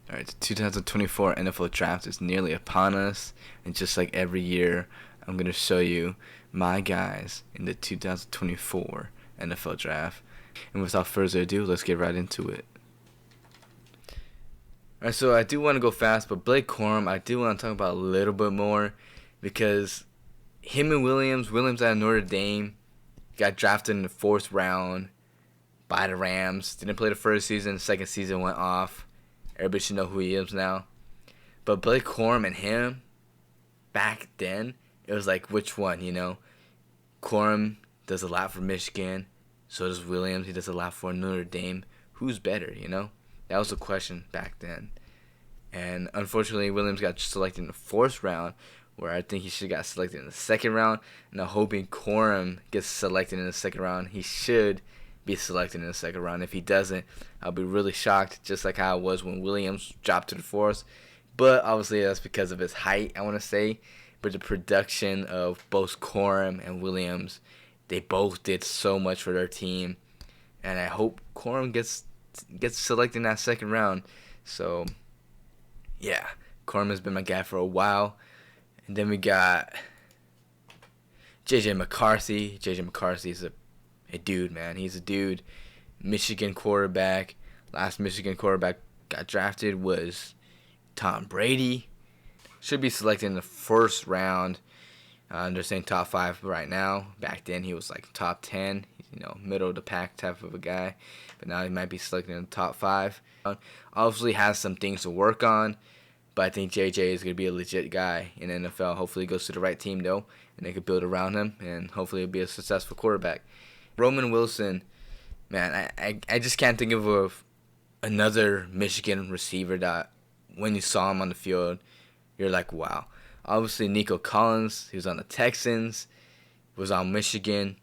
Alright, the 2024 NFL Draft is nearly upon us, and just like every year, I'm going to show you my guys in the 2024 NFL Draft. And without further ado, let's get right into it. Alright, so I do want to go fast, but Blake Corum, I do want to talk about a little bit more, because him and Williams out of Notre Dame, got drafted in the 4th round by the Rams. Didn't play the first season, the second season went off. Everybody should know who he is now. But Blake Corum and him, back then, it was like, which one, you know? Corum does a lot for Michigan. So does Williams. He does a lot for Notre Dame. Who's better, you know? That was the question back then. And unfortunately, Williams got selected in the 4th round, where I think he should have got selected in the 2nd round. And I'm hoping Corum gets selected in the 2nd round. He should be selected in the 2nd round. If he doesn't, I'll be really shocked, just like how I was when Williams dropped to the 4th. But obviously that's because of his height, I want to say. But the production of both Corum and Williams, they both did so much for their team. And I hope Corum gets selected in that 2nd round. So, yeah, Corum has been my guy for a while. And then we got J.J. McCarthy. J.J. McCarthy is a dude, man. He's a dude. Michigan quarterback. Last Michigan quarterback got drafted was Tom Brady. Should be selected in the 1st round. They're saying top 5 right now. Back then he was like top 10. You know, middle of the pack type of a guy. But now he might be selected in the top 5. Obviously has some things to work on. But I think JJ is going to be a legit guy in the NFL. Hopefully he goes to the right team, though. And they can build around him. And hopefully he'll be a successful quarterback. Russel Wilson, man, I just can't think of another Michigan receiver that when you saw him on the field, you're like, wow. Obviously, Nico Collins, he was on the Texans, was on Michigan,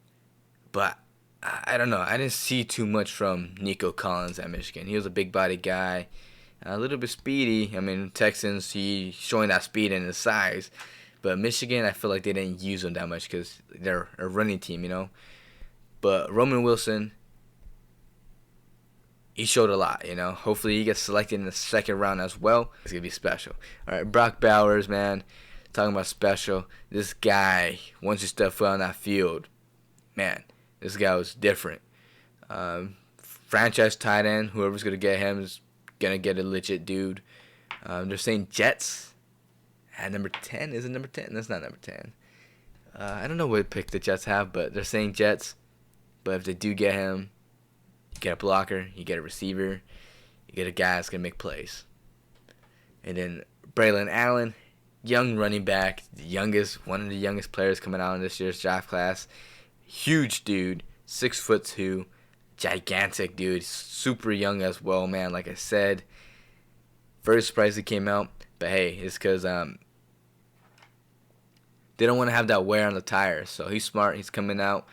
but I don't know. I didn't see too much from Nico Collins at Michigan. He was a big-bodied guy, a little bit speedy. I mean, Texans, he showing that speed and his size, but Michigan, I feel like they didn't use him that much because they're a running team, you know. But Russel Wilson, he showed a lot, you know. Hopefully he gets selected in the 2nd round as well. It's going to be special. All right, Brock Bowers, man, talking about special. This guy, once you step foot on that field, man, this guy was different. Franchise tight end, whoever's going to get him is going to get a legit dude. They're saying Jets at number 10. Is it number 10? That's not number 10. I don't know what pick the Jets have, but they're saying Jets. But if they do get him, you get a blocker, you get a receiver, you get a guy that's going to make plays. And then Braelon Allen, young running back, one of the youngest players coming out in this year's draft class. Huge dude, 6'2", gigantic dude, super young as well, man. Like I said, very surprised he came out. But hey, it's because they don't want to have that wear on the tires. So he's smart, he's coming out.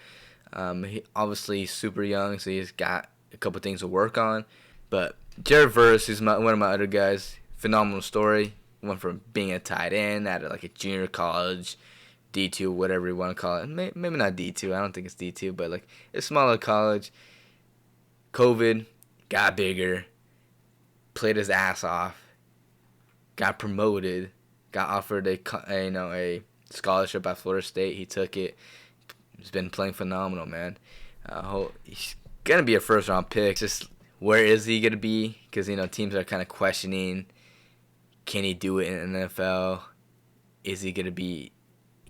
He obviously super young, so he's got a couple things to work on. But Jared Verse is one of my other guys. Phenomenal story. Went from being a tight end at like a junior college, D2, whatever you want to call it. Maybe not D2. I don't think it's D2, but like a smaller college. COVID, got bigger, played his ass off, got promoted, got offered a scholarship at Florida State. He took it. He's been playing phenomenal, man. He's going to be a 1st-round pick. Just where is he going to be? Because, teams are kind of questioning, can he do it in the NFL? Is he going to be,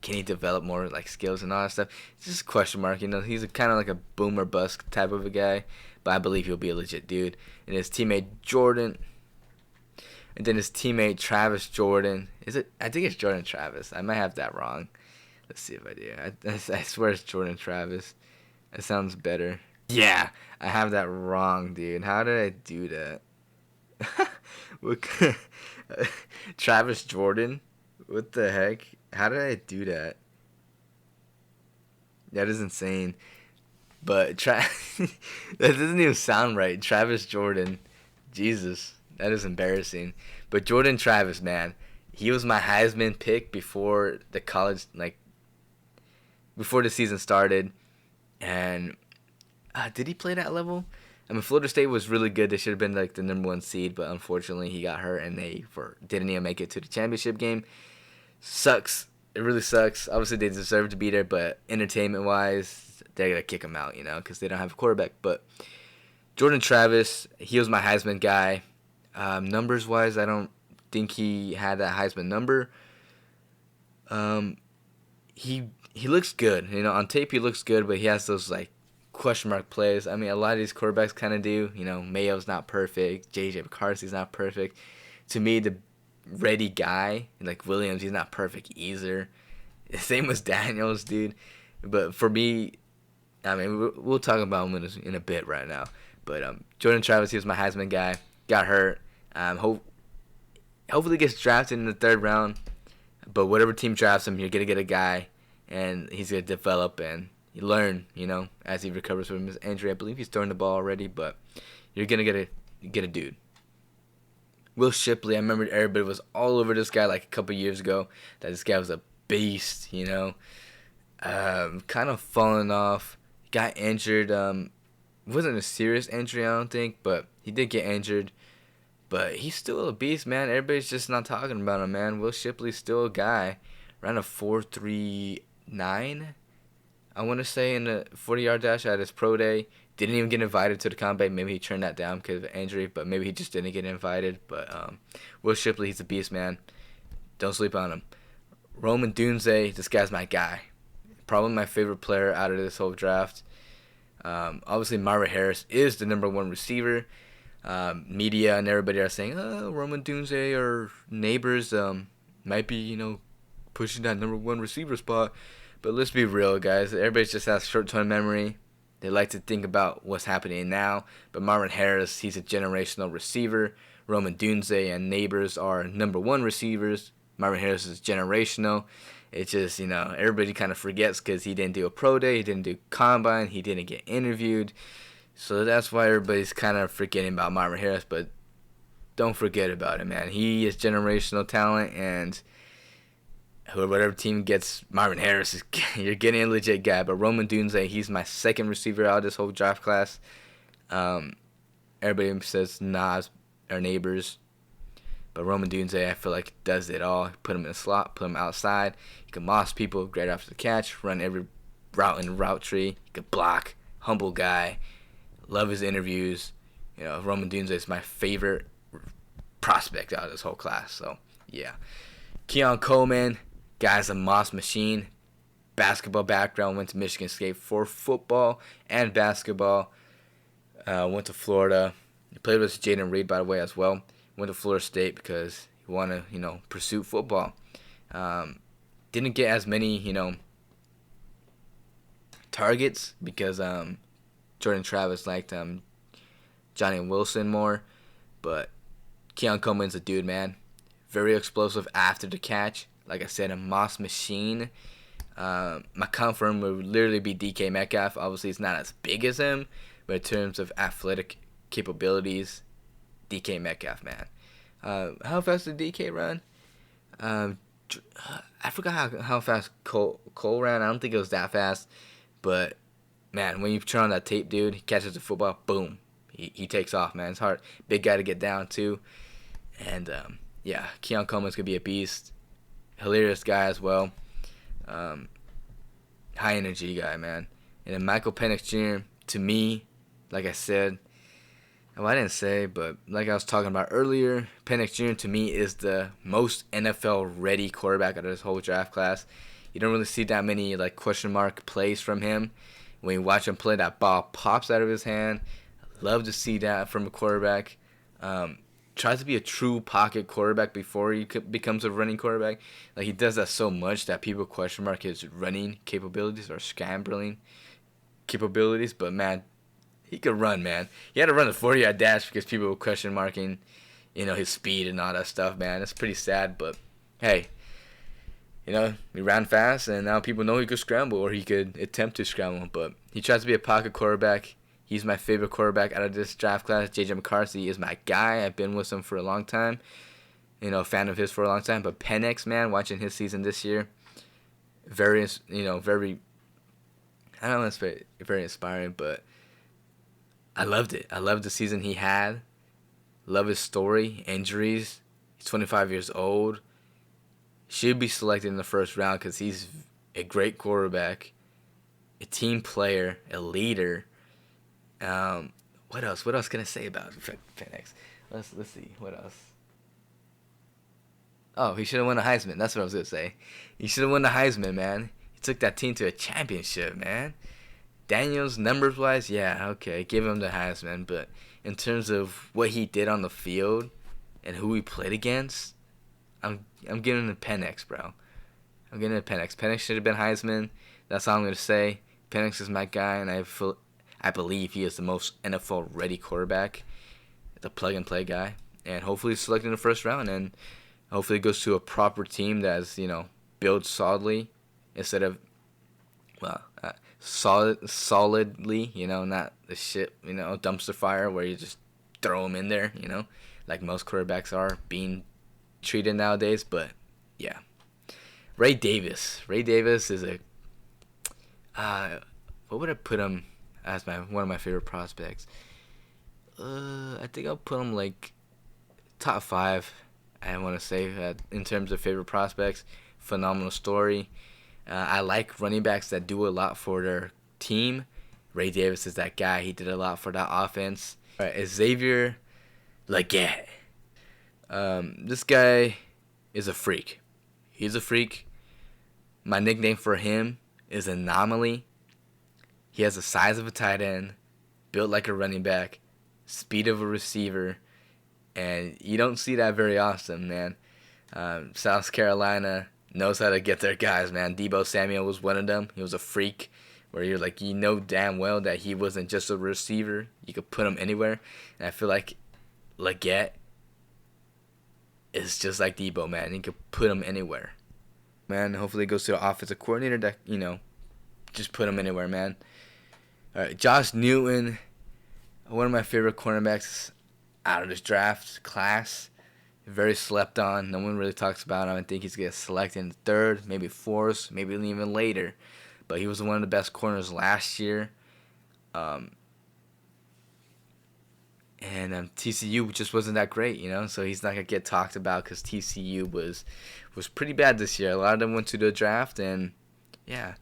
can he develop more like skills and all that stuff? It's just a question mark. He's kind of like a boom or bust type of a guy. But I believe he'll be a legit dude. And his teammate Jordan, and then his teammate Travis Jordan. I think it's Jordan Travis. I might have that wrong. Let's see if I do. I swear it's Jordan Travis. It sounds better. Yeah, I have that wrong, dude. How did I do that? Travis Jordan? What the heck? How did I do that? That is insane. But that doesn't even sound right. Travis Jordan. Jesus, that is embarrassing. But Jordan Travis, man, he was my Heisman pick before the before the season started. And did he play that level? I mean, Florida State was really good. They should have been like the number 1 seed, but unfortunately he got hurt and they didn't even make it to the championship game. Sucks. It really sucks. Obviously they deserve to be there, but entertainment-wise, they're gonna kick them out, because they don't have a quarterback. But Jordan Travis, he was my Heisman guy. Numbers-wise, I don't think he had that Heisman number. He looks good. On tape he looks good, but he has those like question mark plays. I mean, a lot of these quarterbacks kind of do. Mayo's not perfect. J.J. McCarthy's not perfect. To me, the ready guy, like Williams, he's not perfect either. Same with Daniels, dude. But for me, I mean, we'll talk about him in a bit right now. But Jordan Travis, he was my Heisman guy. Got hurt. Hopefully gets drafted in the 3rd round. But whatever team drafts him, you're going to get a guy. And he's going to develop and learn, as he recovers from his injury. I believe he's throwing the ball already. But you're going to get a dude. Will Shipley, I remember everybody was all over this guy like a couple years ago. That this guy was a beast, kind of falling off. Got injured. It wasn't a serious injury, I don't think, but he did get injured. But he's still a beast, man. Everybody's just not talking about him, man. Will Shipley's still a guy. Ran a 4.39, I want to say, in the 40-yard dash at his pro day. Didn't even get invited to the combine. Maybe he turned that down because of injury, but maybe he just didn't get invited. But Will Shipley, he's a beast, man. Don't sleep on him. Roman Dunze, this guy's my guy. Probably my favorite player out of this whole draft. Obviously, Marvin Harris is the number 1 receiver. Media and everybody are saying, Roman Dunze or neighbors might be, pushing that number 1 receiver spot. But let's be real, guys. Everybody just has short-term memory. They like to think about what's happening now. But Marvin Harris, he's a generational receiver. Roman Dunze and neighbors are number 1 receivers. Marvin Harris is generational. It's just, everybody kind of forgets because he didn't do a pro day. He didn't do combine. He didn't get interviewed. So that's why everybody's kind of forgetting about Marvin Harris. But don't forget about him, man. He is generational talent. And whatever team gets Marvin Harris, you're getting a legit guy. But Roman Dunze, he's my 2nd receiver out of this whole draft class. Everybody says Nas or neighbors. But Roman Dunze, I feel like does it all. Put him in the slot, put him outside. He can moss people, great after the catch, run every route in the route tree. He can block, humble guy. Love his interviews. Roman Dunze is my favorite prospect out of this whole class. So, yeah. Keon Coleman, guy's a moss machine. Basketball background, went to Michigan State for football and basketball. Went to Florida. He played with Jaden Reed, by the way, as well. Went to Florida State because he wanted to, pursue football. Didn't get as many, targets because Jordan Travis liked Johnny Wilson more. But Keon Coleman's a dude, man. Very explosive after the catch. Like I said, a moss machine. My comp for him would literally be DK Metcalf. Obviously, it's not as big as him, but in terms of athletic capabilities, DK Metcalf, man. How fast did DK run? I forgot how fast Cole ran. I don't think it was that fast. But, man, when you turn on that tape, dude, he catches the football, boom. He takes off, man. It's hard. Big guy to get down, too. And, yeah, Keon Coleman's going to be a beast. Hilarious guy as well. High energy guy, man. And then Michael Penix Jr., to me, like I said, I didn't say, but like I was talking about earlier, Penix Jr. to me is the most NFL-ready quarterback out of this whole draft class. You don't really see that many like question mark plays from him. When you watch him play, that ball pops out of his hand. Love to see that from a quarterback. Tries to be a true pocket quarterback before he becomes a running quarterback. Like he does that so much that people question mark his running capabilities or scrambling capabilities. But man, he could run, man. He had to run the 40-yard dash because people were question marking, his speed and all that stuff, man. It's pretty sad, but hey, he ran fast, and now people know he could scramble or he could attempt to scramble. But he tries to be a pocket quarterback. He's my favorite quarterback out of this draft class. J.J. McCarthy is my guy. I've been with him for a long time. Fan of his for a long time. But Penix, man, watching his season this year, very, I don't know, it's very inspiring, but I loved it. I loved the season he had. Love his story. Injuries. He's 25 years old. Should be selected in the first round because he's a great quarterback, a team player, a leader. What else? What else can I say about Penix? Let's see. What else? Oh, he should have won the Heisman. That's what I was gonna say. He should have won the Heisman, man. He took that team to a championship, man. Daniels, numbers wise, yeah, okay, give him the Heisman. But in terms of what he did on the field and who he played against, I'm giving him the Penix, bro. I'm giving him the Penix. Penix should have been Heisman. That's all I'm gonna say. Penix is my guy, and I believe he is the most NFL ready quarterback, the plug and play guy, and hopefully he's selected in the first round, and hopefully it goes to a proper team that's built solidly instead of solidly, not the shit, dumpster fire where you just throw them in there, like most quarterbacks are being treated nowadays. But yeah, Ray Davis is a what would I put him as one of my favorite prospects? I think I'll put him like top 5. I want to say in terms of favorite prospects. Phenomenal story. I like running backs that do a lot for their team. Ray Davis is that guy. He did a lot for that offense. All right, Xavier Legette. This guy is a freak. He's a freak. My nickname for him is Anomaly. He has the size of a tight end, built like a running back, speed of a receiver, and you don't see that very often, man. South Carolina knows how to get their guys, man. Deebo Samuel was one of them. He was a freak, where you're like, damn well that he wasn't just a receiver. You could put him anywhere. And I feel like Legette is just like Deebo, man. You could put him anywhere. Man, hopefully it goes to the offensive coordinator that, just put him anywhere, man. All right, Josh Newton, one of my favorite cornerbacks out of this draft class. Very slept on. No one really talks about him. I think he's going to get selected in the 3rd, maybe 4th, maybe even later. But he was one of the best corners last year. And TCU just wasn't that great, so he's not going to get talked about because TCU was pretty bad this year. A lot of them went to the draft, and yeah,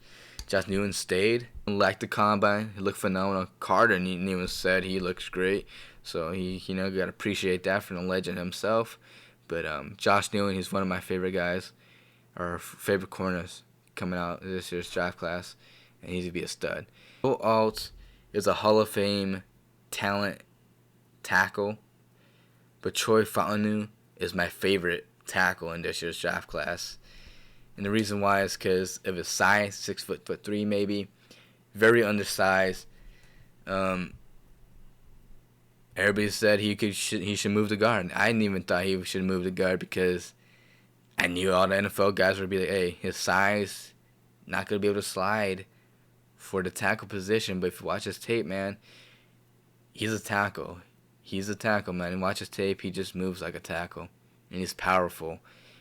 Josh Newton stayed. Liked the combine. He looked phenomenal. Carter even said he looks great. So he, got to appreciate that from the legend himself. But Josh Newton, he's one of my favorite guys, or favorite corners coming out of this year's draft class, and he's going to be a stud. Joe Alt is a Hall of Fame talent tackle, but Troy Fautanu is my favorite tackle in this year's draft class. And the reason why is because of his size, 6'3" maybe, very undersized. Everybody said he should move to guard. I didn't even thought he should move to guard because I knew all the NFL guys would be like, hey, his size, not going to be able to slide for the tackle position. But if you watch his tape, man, he's a tackle. He's a tackle, man. And watch his tape, he just moves like a tackle. And he's powerful.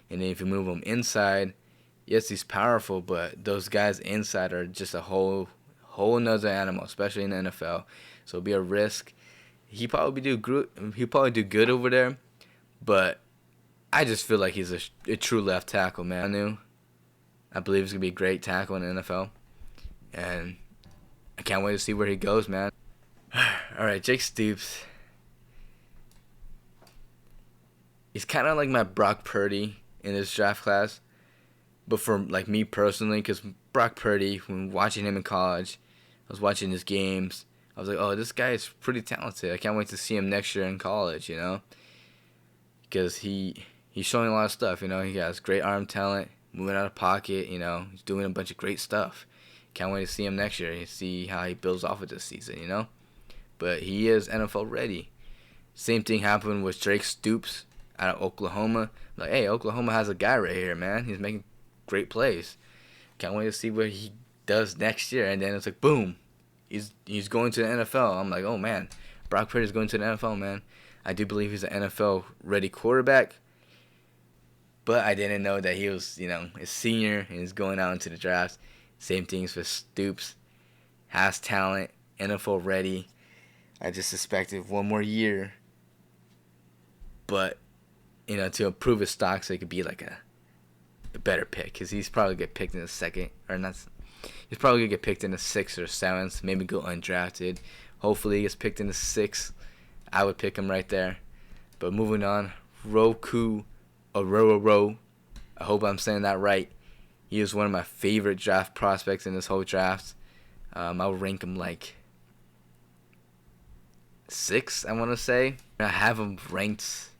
And then if you move him inside, yes, he's powerful, but those guys inside are just a whole another animal, especially in the NFL. So it'll be a risk. He probably do good over there, but I just feel like he's a true left tackle, man. I believe he's gonna be a great tackle in the NFL, and I can't wait to see where he goes, man. All right, Jake Stoops. He's kind of like my Brock Purdy in this draft class, but for like me personally, because Brock Purdy, when watching him in college, I was watching his games. I was like, oh, this guy is pretty talented. I can't wait to see him next year in college, because he's showing a lot of stuff, He has great arm talent, moving out of pocket, He's doing a bunch of great stuff. Can't wait to see him next year and see how he builds off of this season, But he is NFL ready. Same thing happened with Drake Stoops out of Oklahoma. Like, hey, Oklahoma has a guy right here, man. He's making great plays. Can't wait to see what he does next year. And then it's like, boom. He's going to the NFL. I'm like, oh, man. Brock Purdy's going to the NFL, man. I do believe he's an NFL-ready quarterback. But I didn't know that he was, a senior and he's going out into the draft. Same things for Stoops. Has talent. NFL-ready. I just suspected one more year, but to improve his stock so he could be like a better pick, because he's probably get picked in the second, or not. He's probably gonna get picked in the 6th or 7th, maybe go undrafted. Hopefully he gets picked in the 6th. I would pick him right there. But moving on, Roku Ororo. I hope I'm saying that right. He is one of my favorite draft prospects in this whole draft. I'll rank him like 6, I want to say. I have him ranked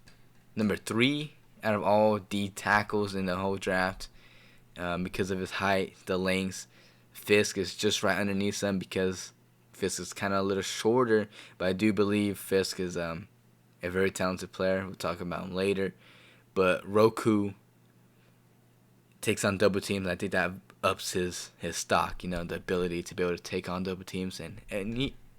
number 3 out of all D tackles in the whole draft because of his height, the length. Fisk is just right underneath him because Fisk is kind of a little shorter, but I do believe Fisk is a very talented player. We'll talk about him later. But Roku takes on double teams. I think that ups his stock, the ability to be able to take on double teams and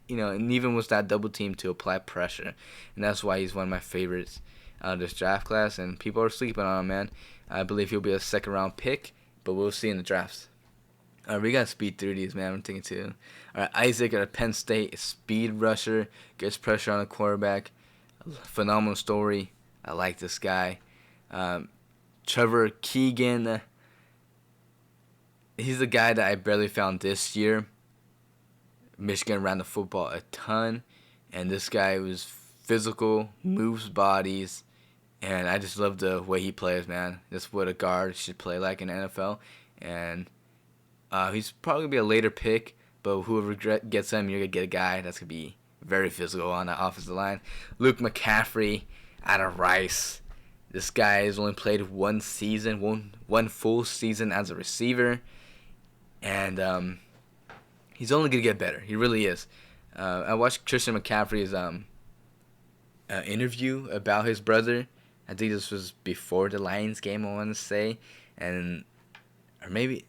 even with that double team to apply pressure. And that's why he's one of my favorites out of this draft class, and people are sleeping on him, man. I believe he'll be a second round pick, but we'll see in the drafts. All right, we got to speed through these, man. I'm thinking too. All right, Isaac at Penn State, speed rusher, gets pressure on the quarterback. Phenomenal story. I like this guy. Trevor Keegan, he's the guy that I barely found this year. Michigan ran the football a ton, and this guy was physical, moves bodies, and I just love the way he plays, man. That's what a guard should play like in the NFL, and he's probably going to be a later pick, but whoever gets him, you're going to get a guy that's going to be very physical on the offensive line. Luke McCaffrey out of Rice. This guy has only played one full season as a receiver, and he's only going to get better. He really is. I watched Christian McCaffrey's interview about his brother. I think this was before the Lions game, I want to say, or maybe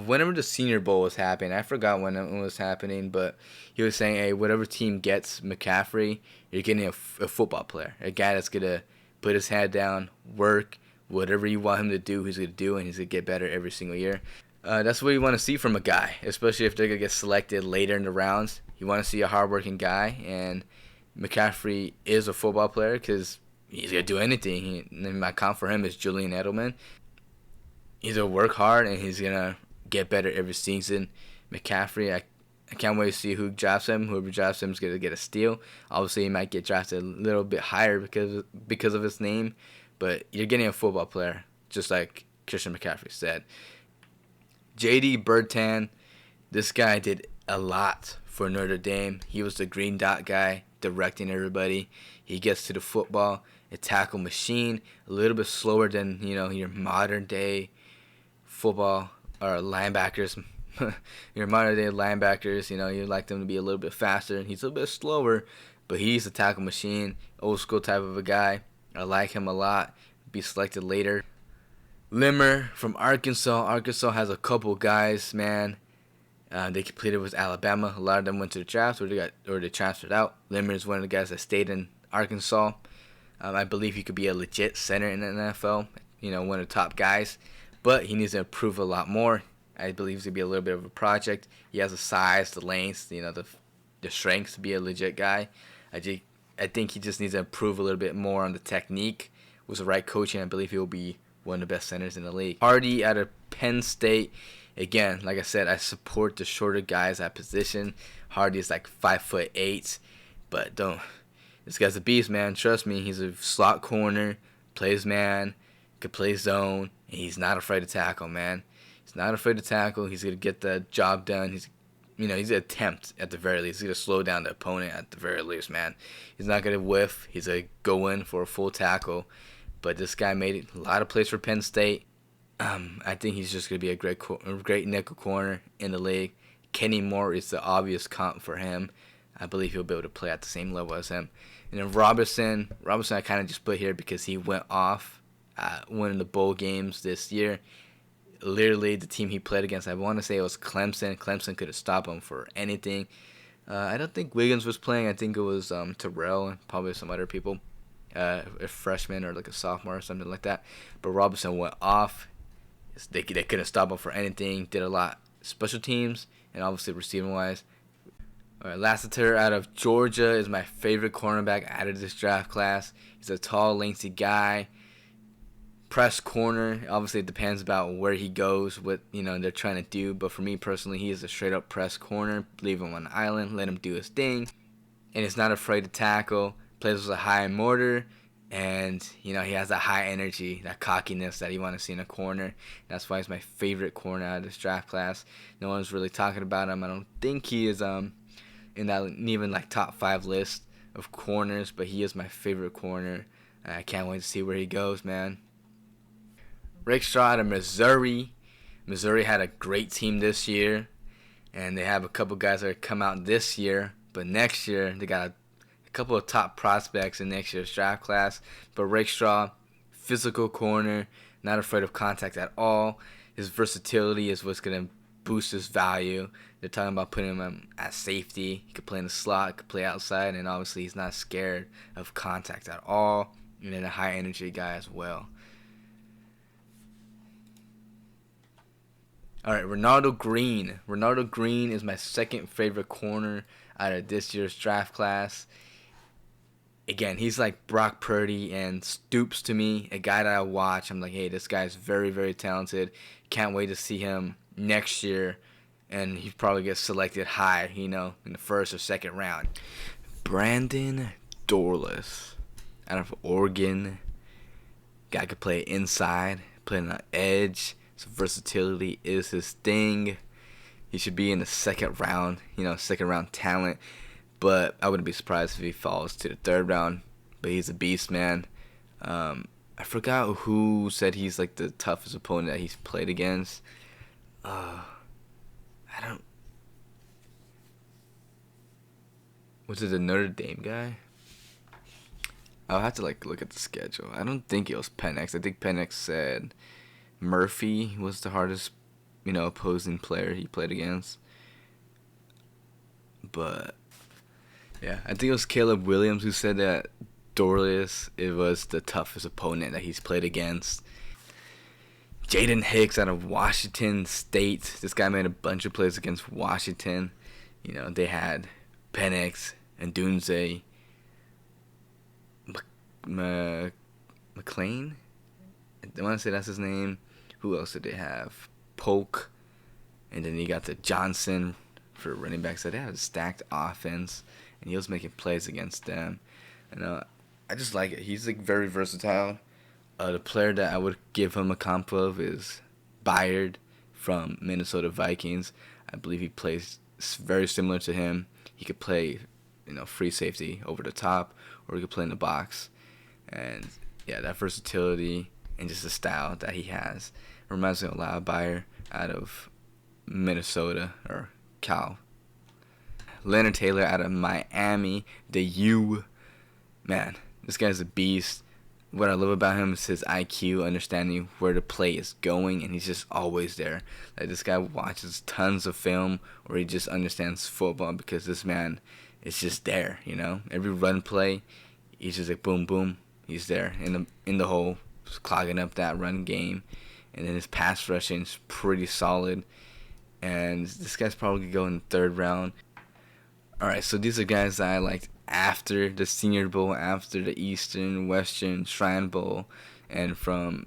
whenever the Senior Bowl was happening. I forgot when it was happening, but he was saying, hey, whatever team gets McCaffrey, you're getting a football player, a guy that's going to put his head down, work, whatever you want him to do, he's going to do, and he's going to get better every single year. That's what you want to see from a guy, especially if they're going to get selected later in the rounds. You want to see a hardworking guy, and McCaffrey is a football player because he's going to do anything. My comp for him is Julian Edelman. He's going to work hard, and he's going to get better every season. McCaffrey, I can't wait to see who drafts him. Whoever drafts him is going to get a steal. Obviously, he might get drafted a little bit higher because of his name, but you're getting a football player, just like Christian McCaffrey said. J.D. Burton, this guy did a lot for Notre Dame. He was the green dot guy, directing everybody. He gets to the football, a tackle machine, a little bit slower than your modern day football or linebackers. Your modern day linebackers, you like them to be a little bit faster, and he's a little bit slower, but he's a tackle machine, old school type of a guy. I like him a lot. Be selected later. Limmer from Arkansas. Arkansas has a couple guys, man. They completed with Alabama. A lot of them went to the draft or they transferred out. Limmer is one of the guys that stayed in Arkansas. I believe he could be a legit center in the NFL. One of the top guys, but he needs to improve a lot more. I believe he's going to be a little bit of a project. He has the size, the length, the strength to be a legit guy. I think he just needs to improve a little bit more on the technique. With the right coaching, I believe he will be one of the best centers in the league. Hardy out of Penn State. Again, like I said, I support the shorter guys at position. Hardy is like 5'8", but this guy's a beast, man. Trust me, he's a slot corner, plays man, could play zone, and he's not afraid to tackle, man. He's not afraid to tackle. He's gonna get the job done. He's gonna attempt at the very least. He's gonna slow down the opponent at the very least, man. He's not gonna whiff. He's gonna go in for a full tackle. But this guy made a lot of plays for Penn State. I think he's just gonna be a great nickel corner in the league. Kenny Moore is the obvious comp for him. I believe he'll be able to play at the same level as him. And then Robertson I kind of just put here because he went off winning the bowl games this year. Literally, the team he played against, I want to say it was Clemson. Clemson couldn't stop him for anything. I don't think Wiggins was playing. I think it was Terrell and probably some other people. A freshman or like a sophomore or something like that. But Robinson went off. They couldn't stop him for anything. Did a lot special teams and obviously receiving wise. All right, Lassiter out of Georgia is my favorite cornerback out of this draft class. He's a tall, lengthy guy. Press corner. Obviously, it depends about where he goes, what they're trying to do. But for me personally, he is a straight up press corner. Leave him on the island, let him do his thing, and he's not afraid to tackle. Plays with a high mortar, and he has that high energy, that cockiness that you want to see in a corner. That's why he's my favorite corner out of this draft class. No one's really talking about him. I don't think he is in that even like top 5 list of corners, but he is my favorite corner. I can't wait to see where he goes, man. Rakestraw out of Missouri. Missouri had a great team this year, and they have a couple guys that come out this year, but next year they got a couple of top prospects in next year's draft class. But Rakestraw, physical corner, not afraid of contact at all. His versatility is what's going to boost his value. They're talking about putting him at safety. He could play in the slot, could play outside, and obviously he's not scared of contact at all. And then a high energy guy as well. All right, Ronaldo Green. Ronaldo Green is my second favorite corner out of this year's draft class. Again, he's like Brock Purdy and Stoops to me, a guy that I watch. I'm like, hey, this guy's very, very talented. Can't wait to see him next year, and he probably gets selected high, in the first or second round. Brandon Dorless out of Oregon. Guy could play inside, play on the edge. So versatility is his thing. He should be in the second round, second round talent. But I wouldn't be surprised if he falls to the third round. But he's a beast, man. I forgot who said he's like the toughest opponent that he's played against. Was it the Notre Dame guy? I'll have to look at the schedule. I don't think it was Penix. I think Penix said Murphy was the hardest, opposing player he played against. But yeah, I think it was Caleb Williams who said that Dorless, it was the toughest opponent that he's played against. Jaden Hicks out of Washington State. This guy made a bunch of plays against Washington. They had Penix and Dunze. McLean? I want to say that's his name. Who else did they have? Polk. And then you got the Johnson for running back. So they had a stacked offense, and he was making plays against them. And I just like it. He's very versatile. The player that I would give him a comp of is Byard from Minnesota Vikings. I believe he plays very similar to him. He could play, free safety over the top, or he could play in the box. And yeah, that versatility and just the style that he has reminds me of Ladd Byard out of Minnesota or Cal. Leonard Taylor out of Miami, the U. Man, this guy's a beast. What I love about him is his IQ, understanding where the play is going, and he's just always there. This guy watches tons of film, or he just understands football because this man is just there. Every run play, he's just like boom, boom. He's there in the hole, clogging up that run game, and then his pass rushing is pretty solid. And this guy's probably gonna go in the third round. All right, so these are guys that I liked after the Senior Bowl, after the Eastern, Western, Shrine Bowl, and from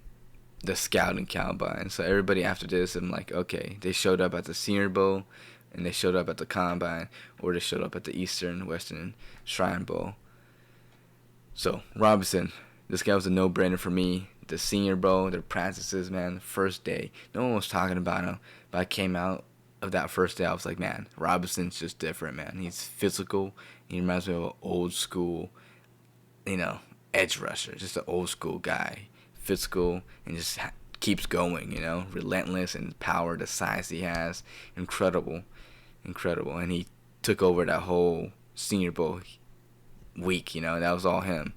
the Scouting Combine. So everybody after this, I'm like, okay, they showed up at the Senior Bowl, and they showed up at the Combine, or they showed up at the Eastern, Western, Shrine Bowl. So Robinson, this guy was a no-brainer for me. The Senior Bowl, their practices, man, the first day, no one was talking about him, but I came out of that first day, I was like, man, Robinson's just different, man. He's physical. He reminds me of an old school, edge rusher, just an old school guy, physical, and just keeps going, relentless, and power, the size he has, incredible. And he took over that whole Senior Bowl week, that was all him.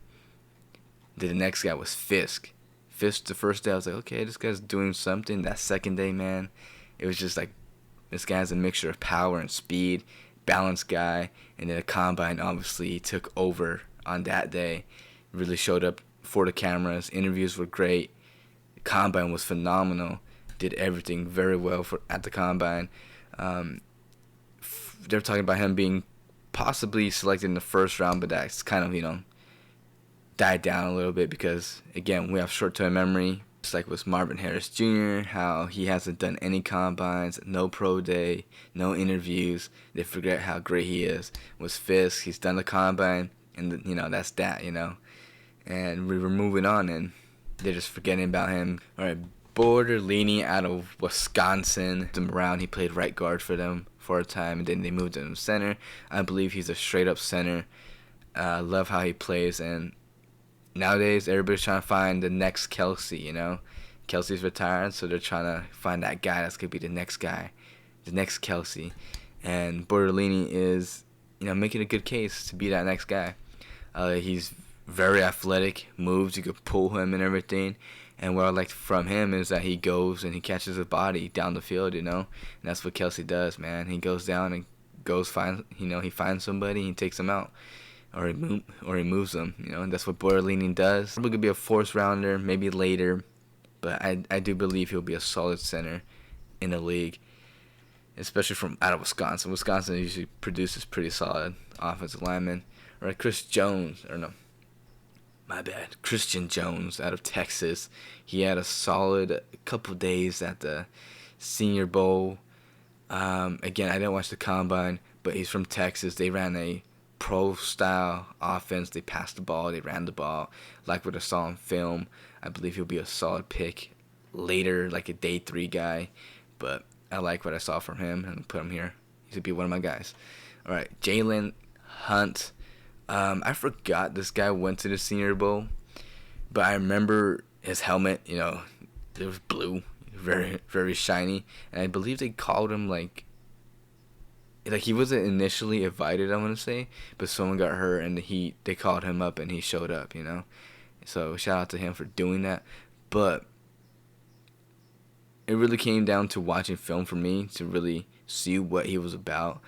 Then the next guy was Fisk. Fisk, the first day, I was like, okay, this guy's doing something. That second day, man, it was just like, this guy's a mixture of power and speed, balanced guy, and then the Combine obviously took over on that day. Really showed up for the cameras. Interviews were great. The Combine was phenomenal. Did everything very well at the Combine. They're talking about him being possibly selected in the first round, but that's kind of, died down a little bit because, again, we have short-term memory. Just like with Marvin Harris Jr., how he hasn't done any combines, no pro day, no interviews. They forget how great he is. With Fisk, he's done the combine, and, that's that, And we were moving on, and they're just forgetting about him. All right, Border leaning out of Wisconsin. Around, he played right guard for them for a time, and then they moved him to center. I believe he's a straight-up center. Love how he plays, and nowadays everybody's trying to find the next Kelsey, Kelsey's retired, so they're trying to find that guy that's going to be the next guy, the next Kelsey. And Bortolini is, making a good case to be that next guy. He's very athletic, moves, you could pull him and everything. And what I like from him is that he goes and he catches his body down the field, And that's what Kelsey does, man. He goes down and he finds somebody and he takes them out. Or he moves them, and that's what Bortolini does. Probably could be a fourth rounder, maybe later, but I do believe he'll be a solid center in the league, especially from out of Wisconsin. Wisconsin usually produces pretty solid offensive linemen. Or Christian Jones out of Texas. He had a solid couple days at the Senior Bowl. Again, I didn't watch the combine, but he's from Texas. They ran a pro-style offense. They passed the ball. They ran the ball. Like what I saw on film, I believe he'll be a solid pick later, like a day 3 guy. But I like what I saw from him and put him here. He should be one of my guys. All right, Jalen Hunt. I forgot this guy went to the Senior Bowl, but I remember his helmet. It was blue, very, very shiny, and I believe they called him like he wasn't initially invited, I want to say, but someone got hurt and they called him up and he showed up, So shout out to him for doing that. But it really came down to watching film for me to really see what he was about.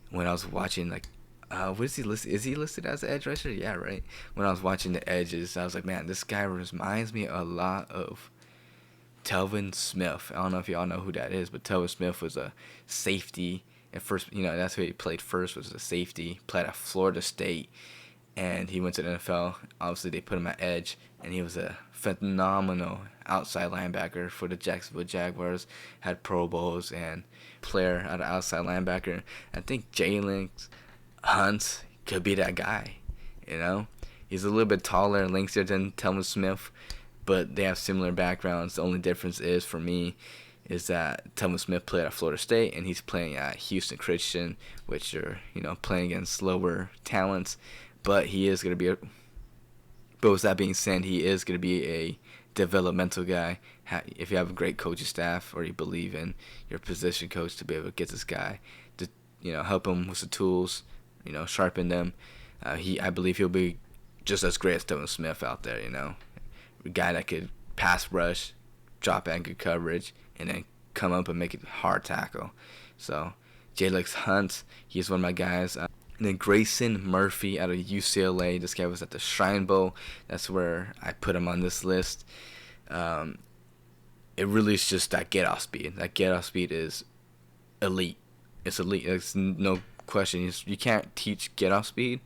When I was watching, what is he listed? Is he listed as an edge rusher? Yeah, right. When I was watching the edges, I was like, man, this guy reminds me a lot of Telvin Smith. I don't know if y'all know who that is, but Telvin Smith was a safety. At first, that's who he played first, was a safety. Played at Florida State, and he went to the NFL. Obviously, they put him at edge, and he was a phenomenal outside linebacker for the Jacksonville Jaguars. Had Pro Bowls and player out of outside linebacker. I think Jalen Hunt could be that guy. He's a little bit taller and lengthier than Telvin Smith, but they have similar backgrounds. The only difference is, for me, is that Telvin Smith played at Florida State, and he's playing at Houston Christian, which are, playing against lower talents. But he is going to be but with that being said, he is going to be a developmental guy. If you have a great coaching staff or you believe in your position coach to be able to get this guy to, help him with the tools, sharpen them, I believe he'll be just as great as Telvin Smith out there, A guy that could pass rush, drop back good coverage, and then come up and make it hard tackle. So, Jalen Hunt, he's one of my guys. And then Grayson Murphy out of UCLA. This guy was at the Shrine Bowl. That's where I put him on this list. It really is just that get-off speed. That get-off speed is elite. It's elite. There's no question. You can't teach get-off speed.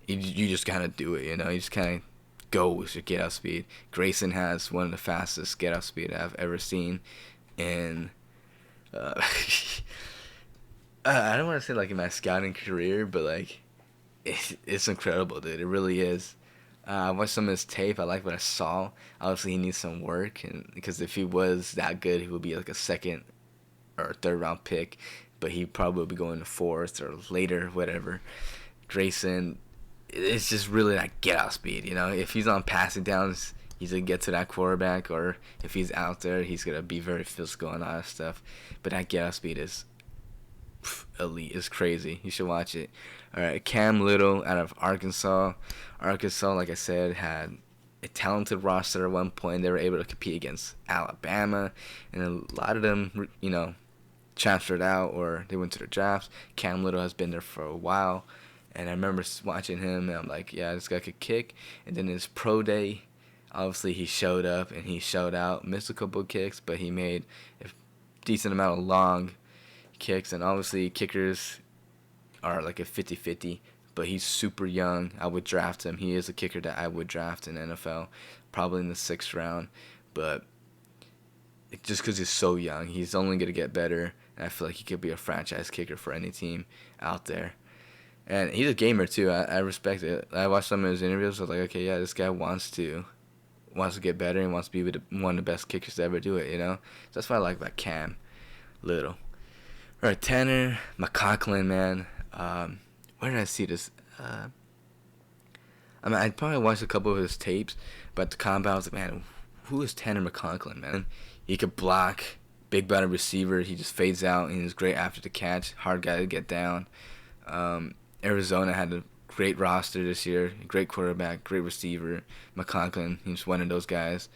You just kind of do it, You just kind of go with your get-off speed. Grayson has one of the fastest get-off speed I've ever seen. And I don't want to say in my scouting career, but it's incredible, dude. It really is. I watched some of his tape. I like what I saw. Obviously, he needs some work, and because if he was that good, he would be a second or third round pick. But he probably would be going to fourth or later, whatever. Grayson, it's just really that get-out speed. If he's on passing downs, he's going to get to that quarterback, or if he's out there, he's going to be very physical and all that stuff. But that get-out speed is elite. It's crazy. You should watch it. All right, Cam Little out of Arkansas. Arkansas, like I said, had a talented roster at one point. They were able to compete against Alabama, and a lot of them, transferred out or they went to the drafts. Cam Little has been there for a while, and I remember watching him, and I'm like, yeah, this guy could kick. And then his pro day, obviously he showed up and he showed out. Missed a couple of kicks, but he made a decent amount of long kicks. And obviously kickers are like a 50-50, but he's super young. I would draft him. He is a kicker that I would draft in the NFL, probably in the 6th round. But just because he's so young, he's only going to get better. And I feel like he could be a franchise kicker for any team out there. And he's a gamer too. I respect it. I watched some of his interviews. I was like, okay, yeah, this guy wants to get better and wants to be one of the best kickers to ever do it. So that's what I like about Cam Little. All right, Tanner McConkey, man. Where did I see this? I probably watched a couple of his tapes, but the combine, I was like, man, who is Tanner McConkey, man? He could block, big body receiver. He just fades out, and he's great after the catch. Hard guy to get down. Arizona had a great roster this year. Great quarterback, great receiver. McConkey, he's one of those guys.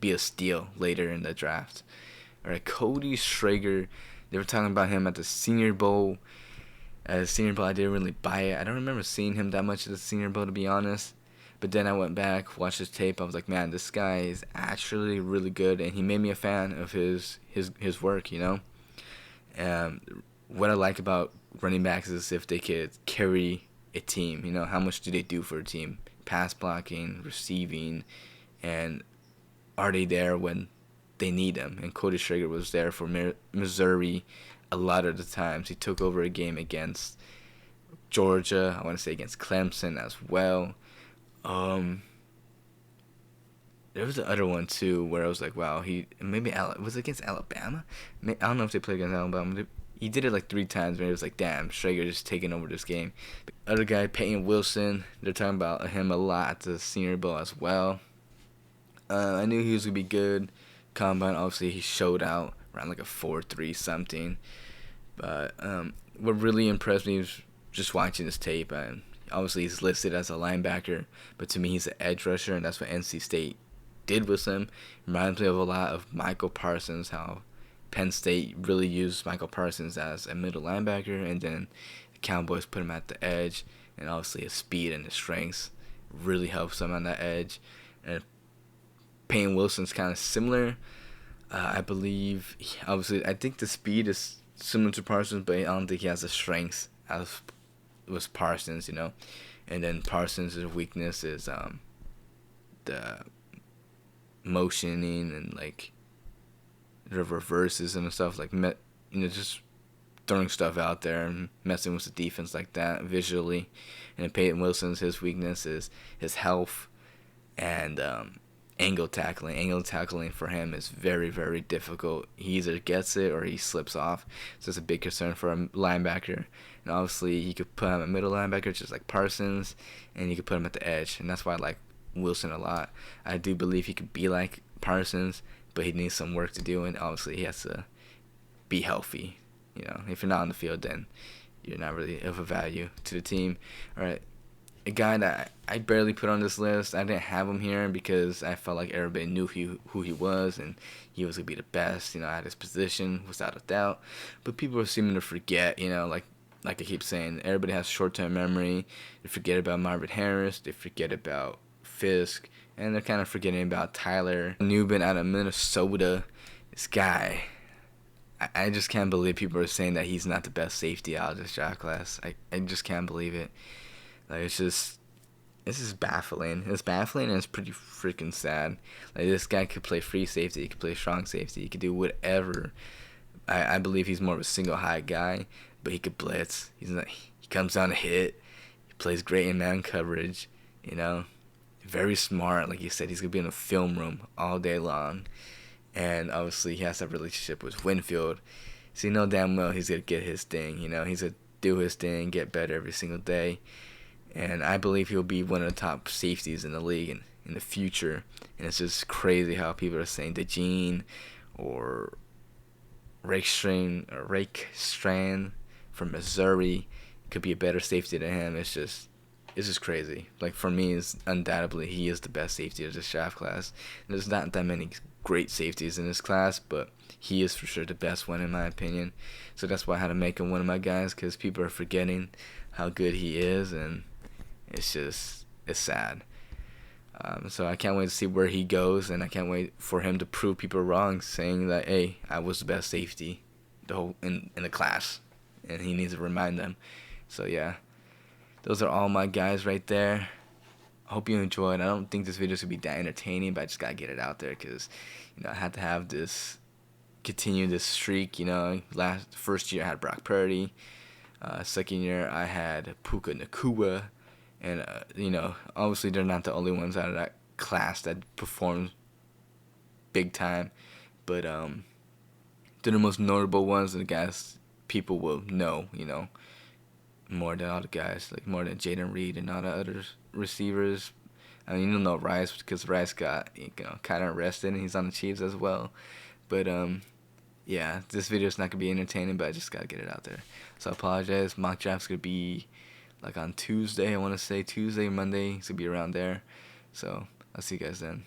Be a steal later in the draft. All right, Cody Schrager. They were talking about him at the Senior Bowl. At the Senior Bowl, I didn't really buy it. I don't remember seeing him that much at the Senior Bowl, to be honest. But then I went back, watched his tape. I was like, man, this guy is actually really good, and he made me a fan of his work. What I like about running backs is if they could carry a team. How much do they do for a team? Pass blocking, receiving, and are they there when they need them? And Cody Schrager was there for Missouri a lot of the times. He took over a game against Georgia. I want to say against Clemson as well. There was the other one too where I was like, wow, was it against Alabama? I don't know if they played against Alabama. He did it like 3 times, and it was like, damn, Schrager just taking over this game. The other guy, Peyton Wilson, they're talking about him a lot at the Senior Bowl as well. I knew he was going to be good. Combine, obviously, he showed out around like a 4.3 something. But what really impressed me was just watching his tape. Obviously, he's listed as a linebacker, but to me, he's an edge rusher, and that's what NC State did with him. Reminds me of a lot of Michael Parsons, how Penn State really used Michael Parsons as a middle linebacker, and then the Cowboys put him at the edge, and obviously his speed and his strengths really helps him on that edge. And Payne Wilson's kind of similar. I believe, obviously, I think the speed is similar to Parsons, but I don't think he has the strengths as was Parsons, And then Parsons' weakness is the motioning and like the reverses and stuff, like just throwing stuff out there and messing with the defense like that visually. And then Peyton Wilson's, his weakness is his health and angle tackling. Angle tackling for him is very, very difficult. He either gets it or he slips off. So it's a big concern for a linebacker. And obviously, you could put him at middle linebacker, just like Parsons, and you could put him at the edge. And that's why I like Wilson a lot. I do believe he could be like Parsons, but he needs some work to do, and obviously he has to be healthy. If you're not on the field, then you're not really of a value to the team. All right, a guy that I barely put on this list. I didn't have him here because I felt like everybody knew who he was, and he was going to be the best, at his position, without a doubt. But people are seeming to forget, like I keep saying, everybody has short-term memory. They forget about Marvin Harris. They forget about Fisk. And they're kind of forgetting about Tyler Nubin out of Minnesota. This guy, I just can't believe people are saying that he's not the best safety out of this draft class. I just can't believe it. Like, it's just baffling. It's baffling, and it's pretty freaking sad. Like, this guy could play free safety. He could play strong safety. He could do whatever. I believe he's more of a single high guy, but he could blitz. He comes down to hit. He plays great in man coverage, Very smart. Like you said, he's going to be in a film room all day long. And obviously, he has that relationship with Winfield. So you know damn well he's going to get his thing. He's going to do his thing, get better every single day. And I believe he'll be one of the top safeties in the league in the future. And it's just crazy how people are saying DeJean or Rake Strand from Missouri could be a better safety than him. It's just crazy. Like, for me, it's undoubtedly he is the best safety of this draft class. There's not that many great safeties in this class, but he is for sure the best one in my opinion. So that's why I had to make him one of my guys, because people are forgetting how good he is, and it's sad. So I can't wait to see where he goes, and I can't wait for him to prove people wrong, saying that, hey, I was the best safety in the class. and he needs to remind them. So yeah, those are all my guys right there. I hope you enjoyed. I don't think this video is gonna be that entertaining, but I just gotta get it out there because, I had to have this, continue this streak. First year I had Brock Purdy. Second year I had Puka Nacua, and obviously they're not the only ones out of that class that performed big time, but they're the most notable ones, and the guys people will know, more than all the guys, like more than Jaden Reed and all the other receivers. I mean, you don't know Rice because Rice got kind of arrested and he's on the Chiefs as well. But yeah, this video is not gonna be entertaining, but I just gotta get it out there. So I apologize. Mock draft's gonna be like on Tuesday. I want to say Tuesday, Monday. It's gonna be around there. So I'll see you guys then.